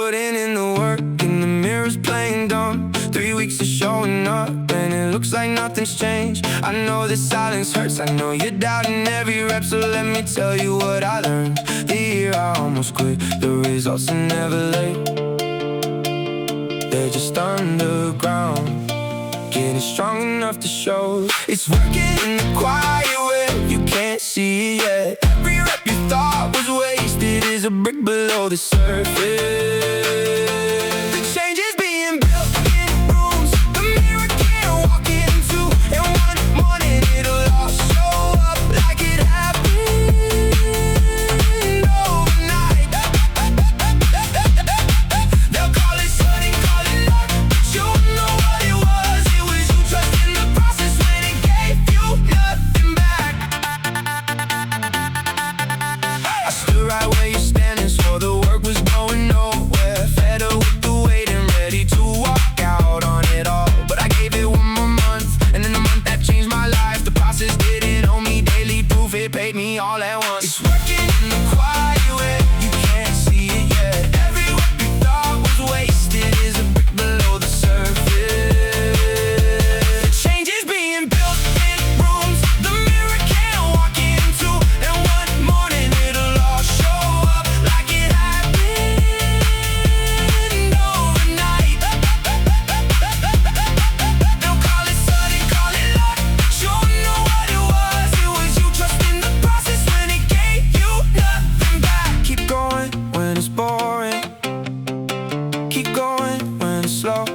putting in the work, and the mirror's playing dumb. 3 weeks of showing up, and it looks like nothing's changed. I know this silence hurts, I know you're doubting every rep, so let me tell you what I learned. The year I almost quit, the results are never late. They're just underground, getting strong enough to show. It's working in the quiet where you can't see it yet. Every rep you thought was wasted is a brick below the surface. The change is being built in rooms the mirror can't walk into, and one morning it'll all show up like it happened overnight. They'll call it sudden, call it luck, but you know what it was. It was you trusting the process when it gave you nothing back. I stood right where you're standing, so the work was going nowhere. Fed up with the wait and ready to walk out on it all. But I gave it one more month, and in the month that changed my life. The process didn't owe me daily proof, it paid me all at once. It's working in the quiet where you can't see it yet. Every rep you thought was wasted is a brick below the surface. The change is being built in rooms the mirror can't walk into, and one morning it'll all show up like it happened overnight. They'll call it sudden, call it luck, but you know what it was. It was you trusting the process when it gave you nothing back. Keep going when it's boring, keep going when it's slow,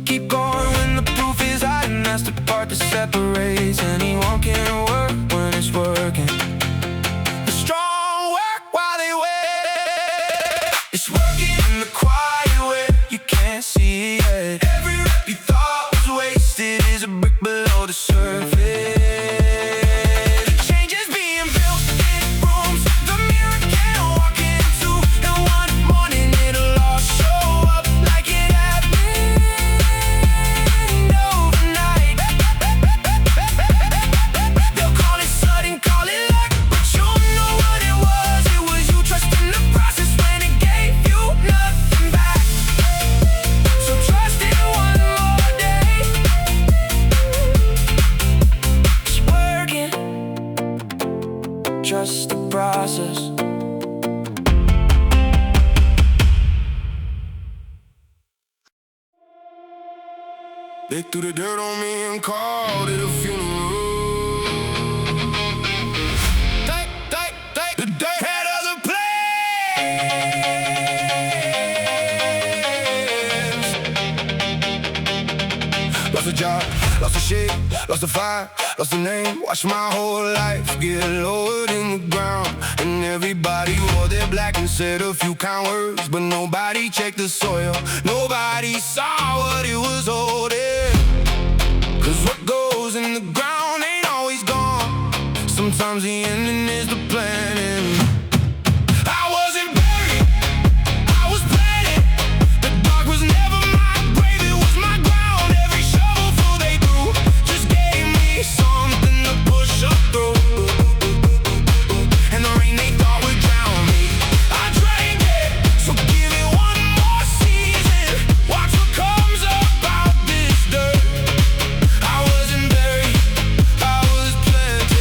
keep going when the proof is hiding. That's the part that separates anyone can work when it's working. The strong work while they wait. It's working in the quiet where you can't see it yet. Every rep you thought was wasted is a brick below the surface. The change is being built in rooms the mirror can't walk into, and one morning it'll all show up like it happened overnight. They'll call it sudden, call it luck, but you know what it was. It was you trusting the process when it gave you nothing back. So trust it one more day. It's working, trust the process. They threw the dirt on me and called it a funeral. The dirt had other plans. Lost a job, lost a shape, lost a fire, lost a name. Watched my whole life get lowered in the ground, and everybody wore their black and said a few kind words, but nobody checked the soil. Nobody saw what it was holding. 'Cause what goes in the ground ain't always gone. Sometimes the ending is the planning. I wasn't buried, I was planted. The dark was never my grave, it was my ground. Every shovelful they threw just gave me something to push up through. And the rain they thought would drown me, I drank it, so give it one more season. Watch what comes up out this dirt. I wasn't buried, I was planted.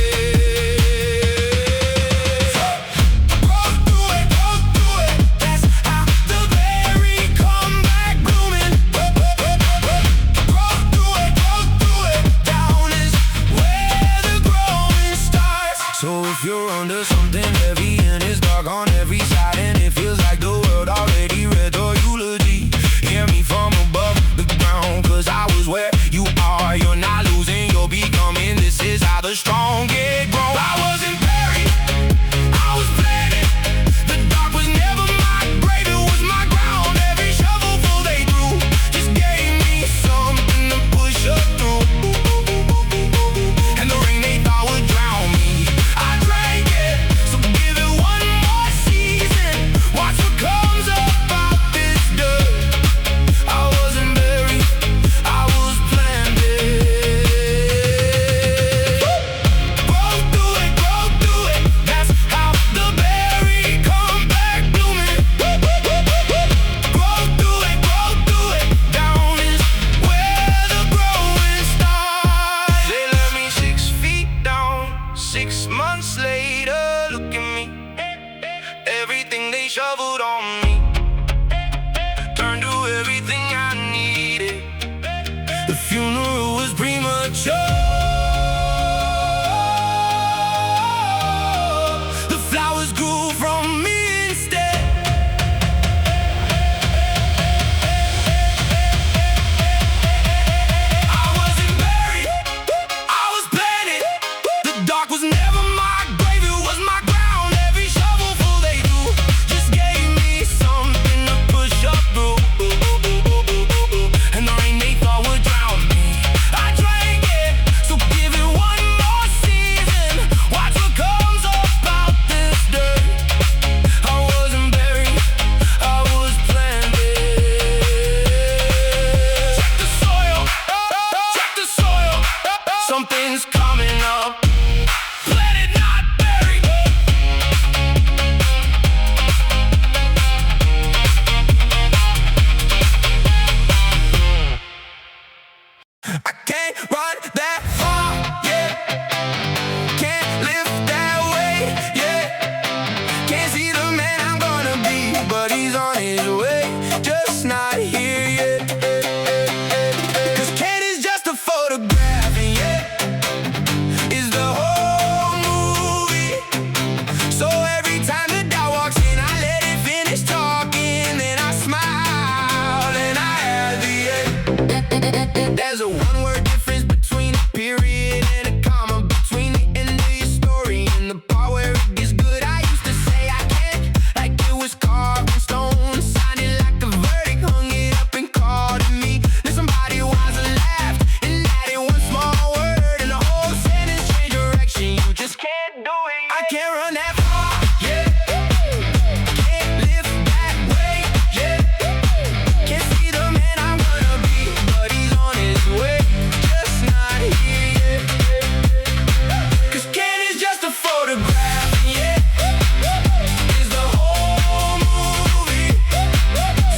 The funeral was premature. The flowers grew from me instead. I wasn't buried, I was planted. The dark was never my grave, it was my ground. Every shovelful they do just gave me something to push up through. And the rain they thought would drown me, I drank it, so give it one more season. Watch what comes up out this dirt. I wasn't buried, I was planted. Check the soil, check the soil. Something's coming up. Planted, not buried. I can't run that far, yeah. Can't live that way, yeah. Can't see the man I'm gonna be, but he's on his way, just not here yet. Cause Ken is just a photograph, and yeah, is the whole movie. So every time the dog walks in, I let it finish talking, then I smile, and I add the end. There's a one-word difference between a period and a comma, between the end of your story and the part where it gets good. I used to say I can't, like it was carved in stone, signed it like a verdict, hung it up and called it me. Then somebody wiser laughed and added one small word, and the whole sentence changed direction. You just can't do it. I can't run that far, yeah. Can't live that way, yeah. Can't see the man I'm gonna be, but he's on his way, just not here yet. Cause Ken is just a photograph, and yeah, is the whole movie.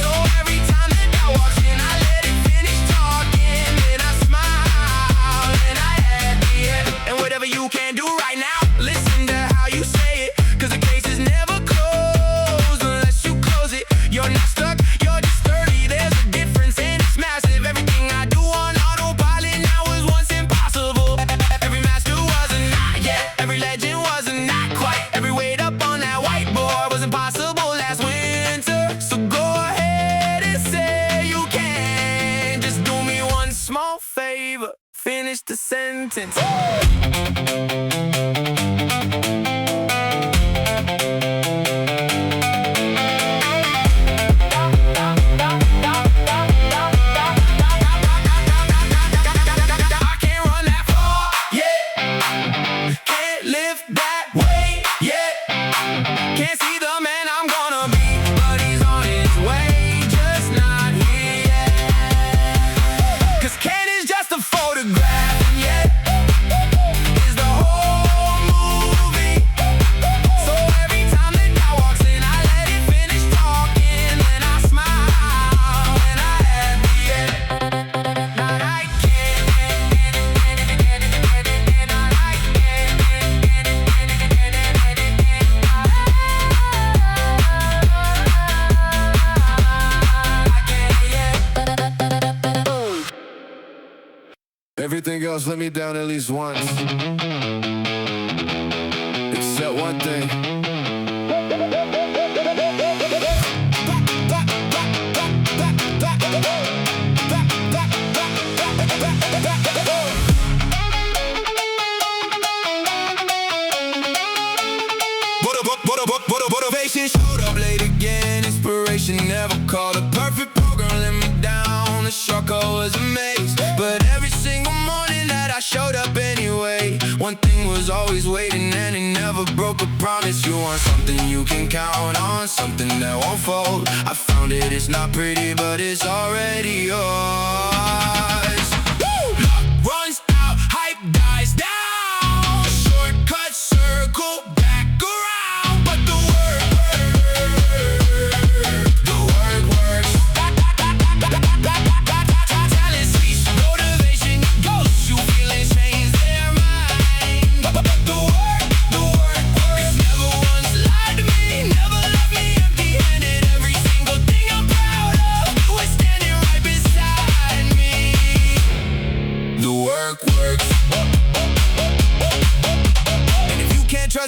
So every time that dog walks in, I let it finish talking, then I smile, and I add the end. And whatever you can do right now, listen to how you say it, cause the case is never closed unless you close it. You're not stuck, you're just sturdy. There's a difference and it's massive. Everything I do on autopilot now was once impossible. Every master was a not yet, every legend was a not quite. Every weight up on that whiteboard was impossible last winter. So go ahead and say you can. Just do me one small favor, finish the sentence. I can't run that far, yeah. Can't live that way, yeah. Can't see the man I'm gonna be, but he's on his way, just not here yet. Cause Ken is just a photograph, and yeah, is the whole movie. So every time that dog walks in, I let it finish talking, then I smile, and I add the end. Not I can't, not I can't, everything else let me down at least once, except one thing. Motivation showed up late again. Inspiration never called. A perfect program let me down. The shortcut was a maze, but every single morning that I showed up anyway, one thing was always waiting, and it never broke a promise. You want something you can count on, something that won't fold. I found it, it's not pretty, but it's already yours. Luck runs out, hype dies down. Shortcut, circle back around, but the work works. Talent speaks, motivation goes. You feelings change their mind, but the work works. Never once lied to me, never left me empty-handed. Every single thing I'm proud of was standing right beside me.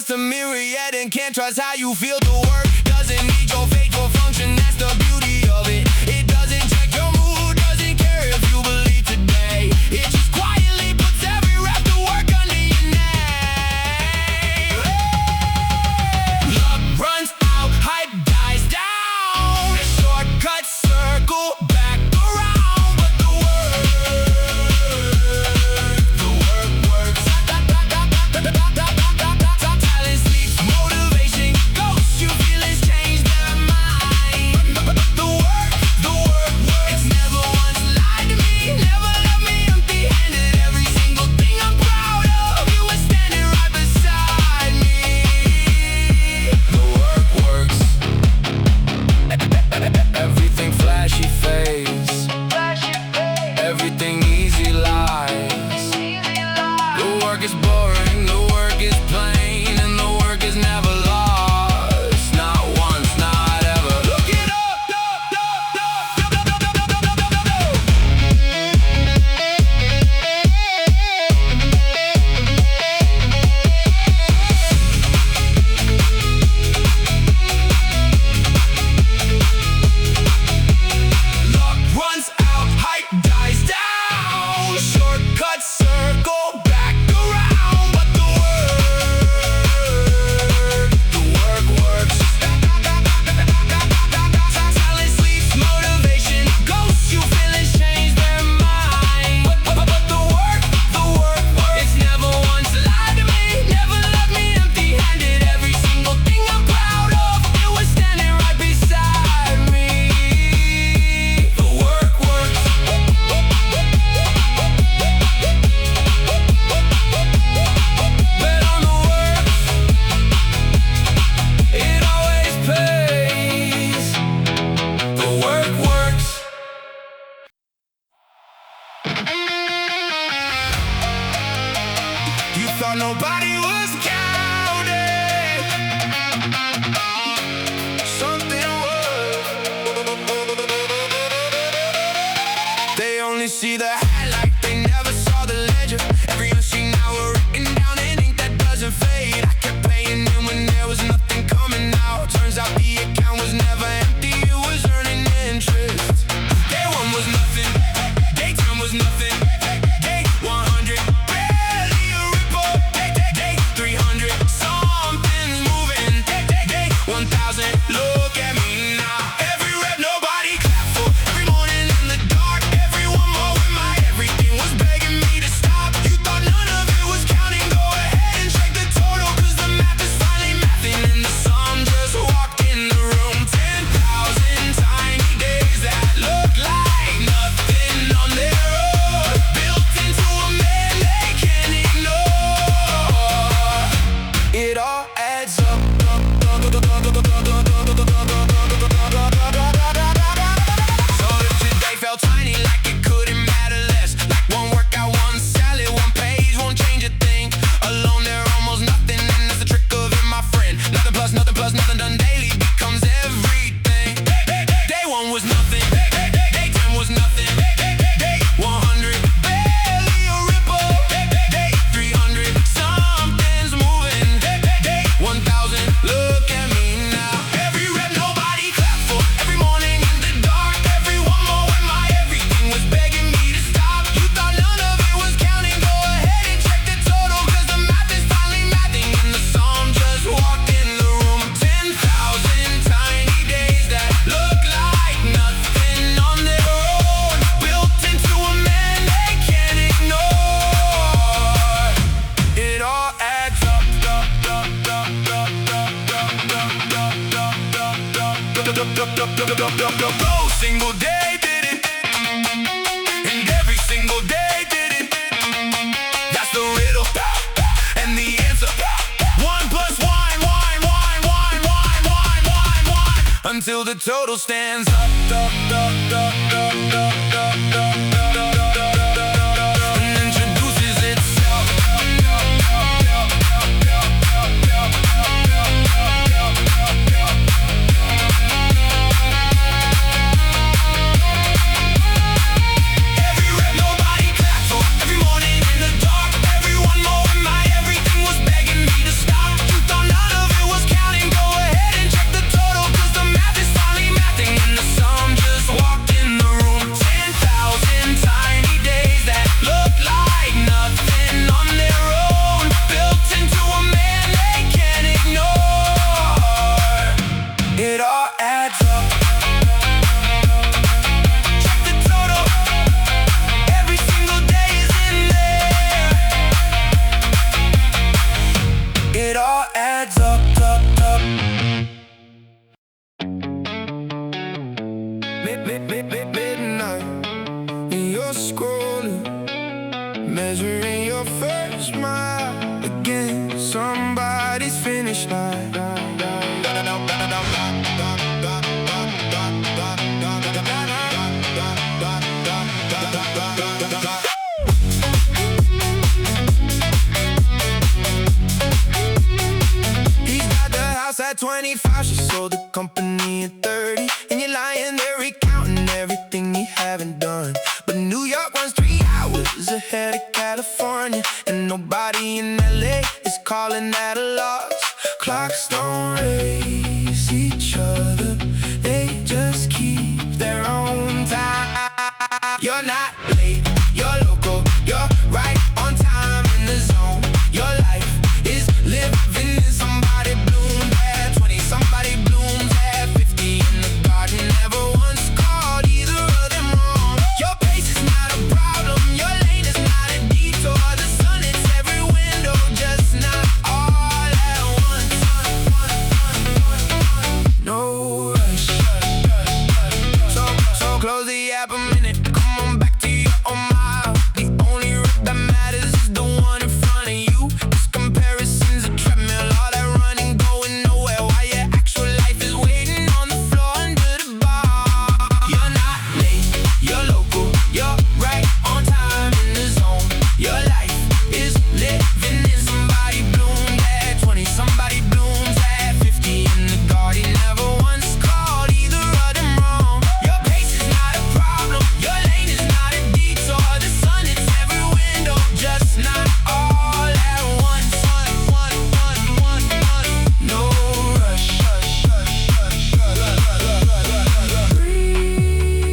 just a myriad and can't trust how you feel. The work doesn't need your faithful function, that's the beauty of it. It doesn't check your mood, doesn't care if you believe today. It just quietly puts every rep to work under your name. Luck runs out, hype dies down. Shortcut circle back around, but the work works. Talent sleeps, motivation ghosts. You feelings change their mind. But the work works. It's never once lied to me, never left me empty-handed. Every single thing I'm proud of, you were standing right beside me. The work works. Everything flashy fades, everything easy lies. The work is boring, the work is plain, and the work is never lost. Not once, not ever. Look it up. Luck runs out, hype dies down. Shortcut circle back around, but the work works. Talent sleeps, motivation ghosts. You feelings change their mind. But the work works. It's never once lied to me, never left me empty-handed. Every single thing I'm proud of, it was standing right beside me. The work works. Bet on the work, it always pays. The work works. You thought nobody was counting. Something was. They only see the highlight, they never saw the ledger. Every unseen hour written down in ink that doesn't fade. I kept paying in when there was nothing coming out. Turns out the account was never empty, it was earning interest. Day one was nothing, day 10 was nothing, day 100 barely a ripple, day 300 something's moving, day 1000 look at me now. Every rep nobody clapped for, every morning in the dark, everyone more with my everything was begging me to stop. You thought none of it was counting, go ahead and check the total, cause the math is finally mathing and the sum just walked in the room. 10,000 tiny days that look like nothing on their own, built into a man they can't ignore. It all adds up. So if today felt tiny, like it couldn't matter less, like one workout, one salad, one page won't change a thing. Alone they're almost nothing, and that's the trick of it, my friend. Nothing plus nothing done daily becomes everything. Day one was nothing, day 10 was nothing, day 100 barely a ripple, day 300 something's moving, day 1000 look at me now. Every rep nobody clapped for, every morning in the dark, everyone more when my everything was begging me to stop. You thought none of it was counting, go ahead and check the total, cause the math is finally mathing and the sum just walked in the room. 10,000 tiny days that look like nothing on their own, built into a man they can't ignore. It all adds up. No single day did it, and every single day did it. That's the riddle and the answer. 1 plus 1, until the total stands up. And introduces itself. You thought midnight, and you're scrolling, measuring your first mile again. Somebody's finish line. He's got the house at 25, she sold the company at 30, and you're lying there recounting everything you haven't done. But New York runs 3 hours ahead of California, and nobody in LA is calling that a loss. Clocks don't race each other, they just keep their own time. You're not late, you're local, you're right on time in the zone. Your life is living in somebody bloomed at 20, somebody blooms at 50 in the garden. Never once called either of them wrong. Your pace is not a problem, your lane is not a detour. The sun hits every window, just not all at once. No rush. So close the app a minute, come on back to your own mile. The only route that matters is the one in front of you. This comparison's a treadmill, all that running going nowhere, while your actual life is waiting on the floor under the bar. You're not late, you're local, you're right on time in the zone. Your life is living in somebody bloomed at 20, somebody blooms at 50 in the garden. Never once called either of them wrong. Your pace is not a problem, your lane is not a detour. The sun hits every window, just not all at once. No rush. Breathe,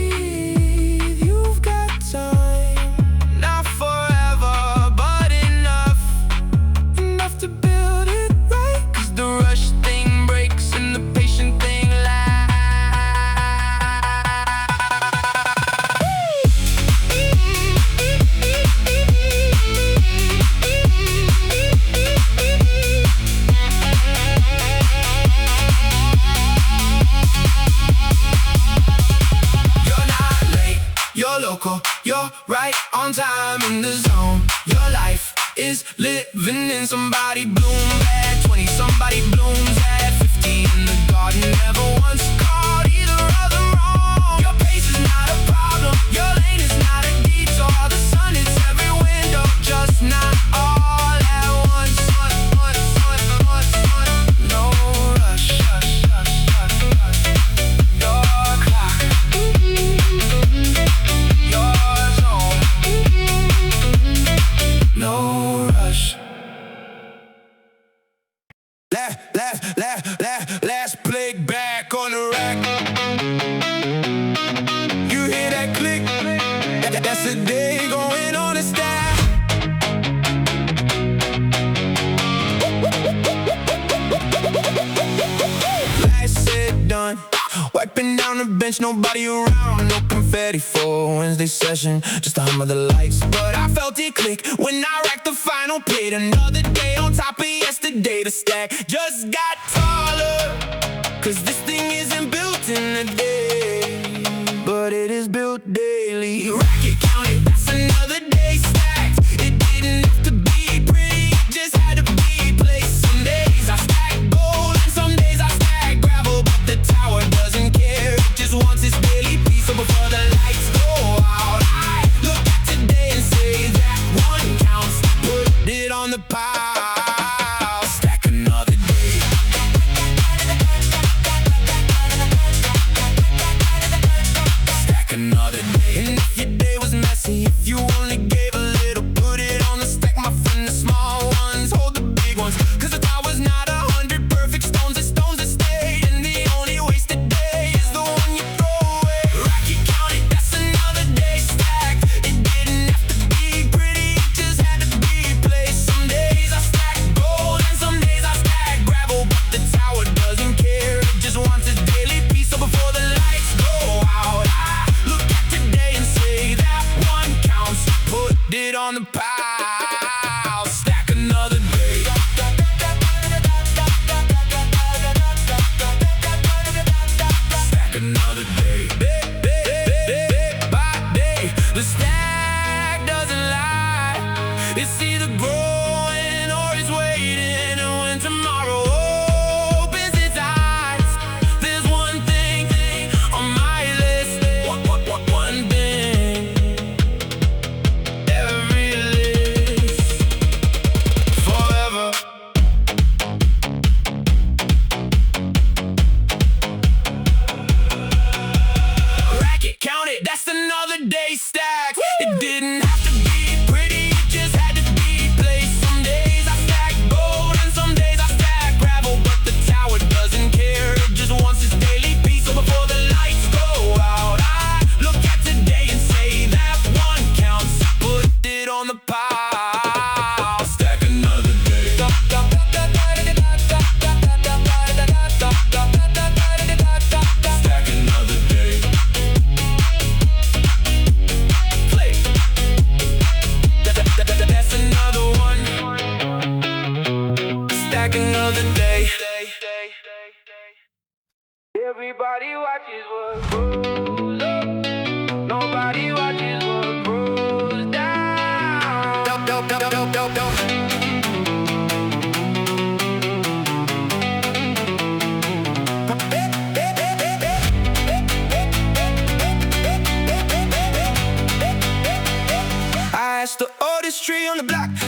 you've got time. Not forever, but enough to build it right. 'Cause the rush thing breaks and the patient thing lasts. You're not late, you're local, you're right on time in the zone. Your life is living in somebody bloom at 20, somebody blooms at 50 in the garden. Never once called either of them wrong. Your pace is not a problem, your lane is not a detour. The sun hits every window, just not all at once. No rush. Your clock, your zone. No rush. Last play back on the rack. You hear that click? That's a day going on a stack. Last said done, wiping down the bench, nobody around, no confetti for Wednesday session, just the hum of the lights. But I felt it click when I racked the final plate. Another day on top of yesterday, the stack just got taller. 'Cause this thing isn't built in a day, but it is built daily. Rack it, count it, that's another day stacked. It didn't have to be pretty, it just had to be placed. Some days I stack gold and some days I stack gravel, but the tower doesn't care, it just wants its daily piece. So before the lights go out, I look at today and say that one counts. Put it on the pile, stack another day. Stack another day. And if your day was messy, if you only gave a little, put it on the stack, my friend. The small ones hold the big ones, 'cause the tower's not 100 perfect stones, it's stones that stayed. And the only wasted day is the one you throw away. Rack it, count it, that's another day stacked. It didn't have to be pretty, it just had to be placed. Some days I stack gold and some days I stack gravel, but the tower doesn't care, it just wants its daily piece. So before the lights go out, I look at today and say that one counts.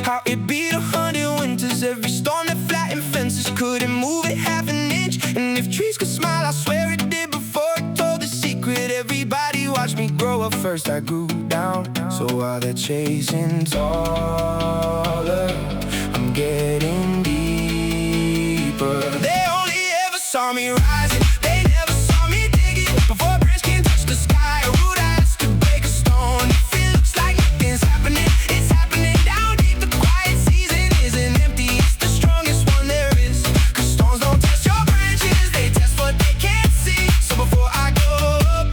How it beat 100 winters, every storm that flattened fences couldn't move it half an inch. And if trees could smile, I swear it did before it told the secret. Everybody watched me grow up first, I grew down. So while they're chasing taller, I'm getting deeper. They only ever saw me rising, they never saw me digging. Before birds can touch the sky, a root has to break a stone. If it looks like nothing's happening, it's happening down deep. The quiet season isn't empty, it's the strongest one there is. 'Cause storms don't test your branches, they test what they can't see. So before I go up,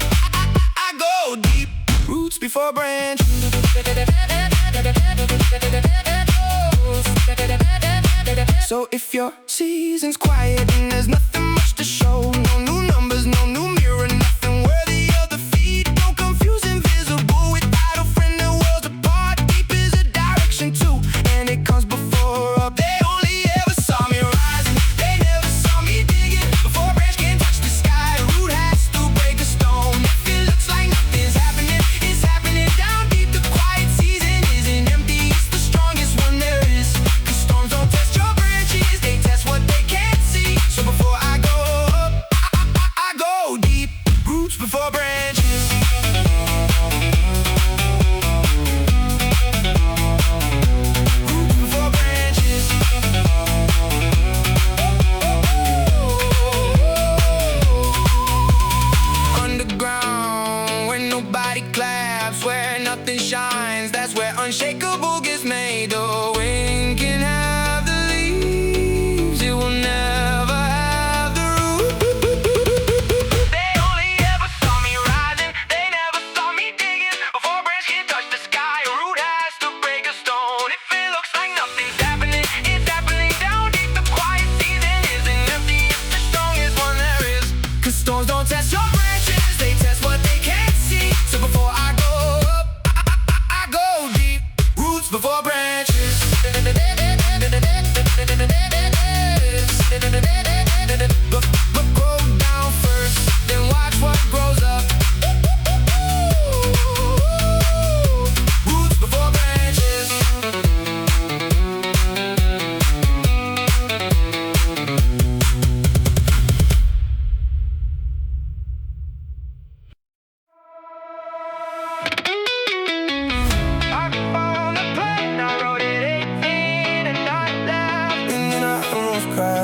I go deep. Roots before branches. So if your season's quiet and there's nothing much to show, no new numbers, no new mirror, nothing worthy of the feed. Don't confuse invisible with idle friend and worlds apart. Deep is a direction too, and it comes before up. They only ever saw me rising, they never saw me digging. Before a branch can touch the sky, a root has to break a stone. If it looks like nothing's happening, it's happening down deep. The quiet season isn't empty, it's the strongest one there is. 'Cause storms don't test your branches, they test what they can't see. So before I go up, I go deep. Roots before branches. Roots before branches. Underground, where nobody claps, where nothing shines, that's where unshakable gets made. The wind can have the leaves, it will never have the root. They only ever saw me rising, they never saw me digging. Before a branch can touch the sky, a root has to break a stone. If it looks like nothing's happening, it's happening down deep. The quiet season isn't empty, it's the strongest one there is. 'Cause storms don't test your branches, they test what they can't see. So before I go up, I go deep. Roots before branches. But grow down first, then watch what grows up. Roots before branches. I on the plane, I rode it 18 and I laughed, and then I almost cried.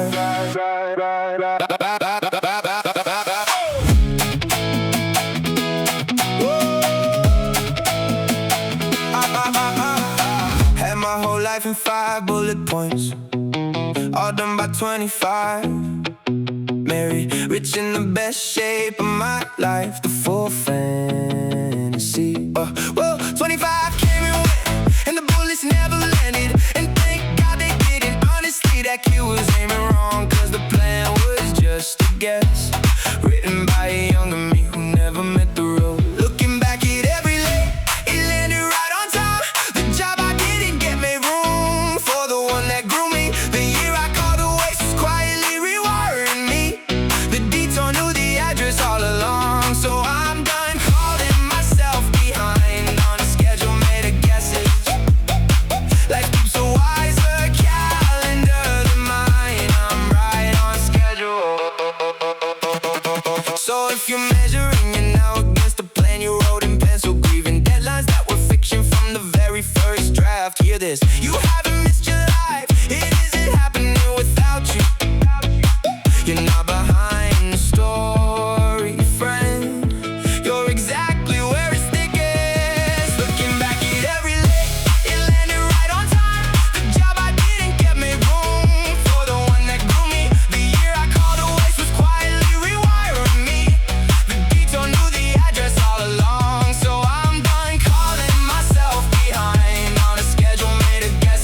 Had my whole life in 5 bullet points, all done by 25. Married, rich, in the best shape of my life, the full fantasy. Well, 25 came and went, and the bullets never landed. And thank God they didn't. Honestly, that kid was aiming wrong, 'cause the plan was just a guess, written by a younger me who never met the road. Looking back at every lay, it landed right on time. The job I didn't get made room for the one that grew me. The year I called a waste was quietly rewiring me. The detour knew the address all along, so I'm done calling myself behind on a schedule made of guesses. Life keeps a wiser calendar than mine. I'm right on schedule. So if you're measuring it now against the plan you wrote in pencil, grieving deadlines that were fiction from the very first draft, hear this: you haven't missed your life, it isn't happening without you. You're not behind the story, friend. You're exactly where it's thickest. Looking back at every lay, it landed right on time. The job I didn't get made room for the one that grew me. The year I called a waste was quietly rewiring me. The detour knew the address all along, so I'm done calling myself behind on a schedule made of guesses.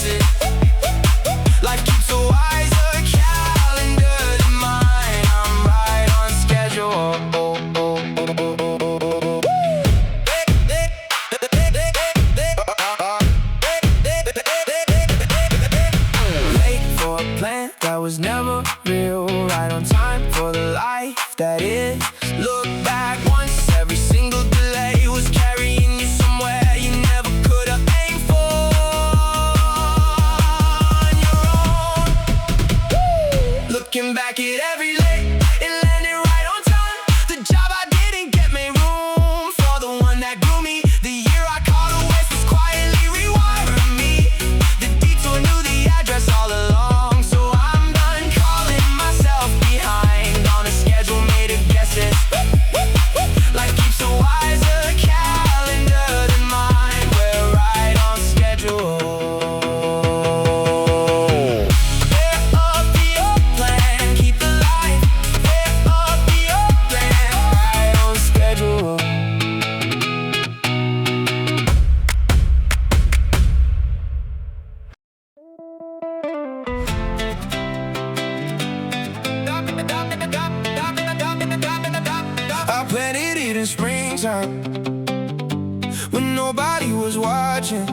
when nobody was watching.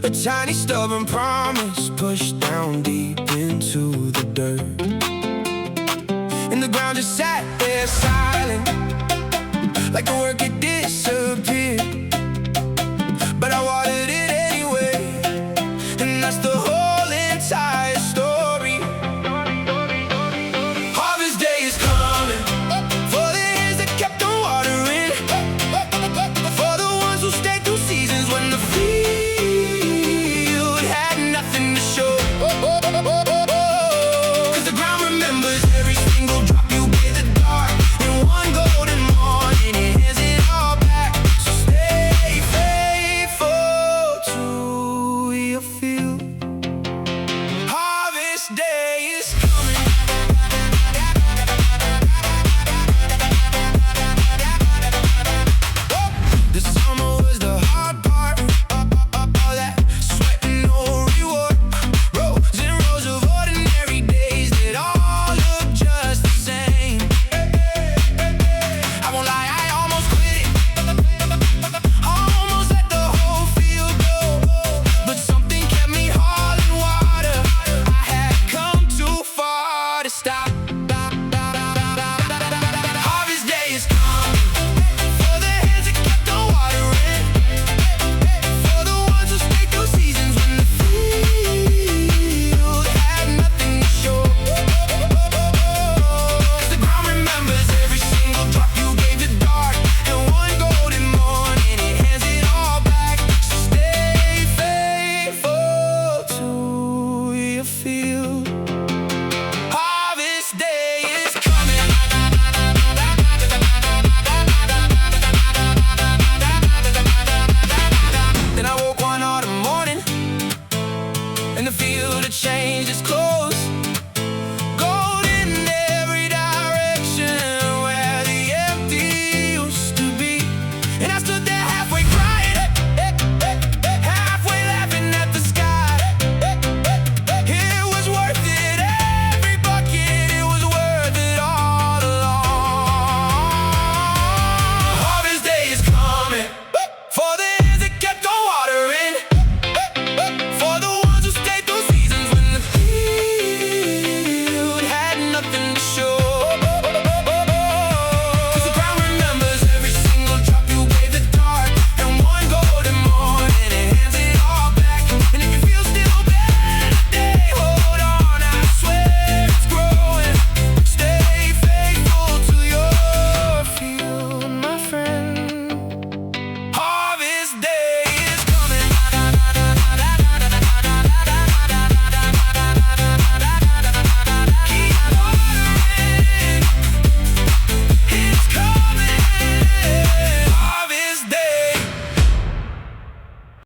A tiny stubborn promise pushed down deep into the dirt, and the ground just sat there silent, like the work had disappeared.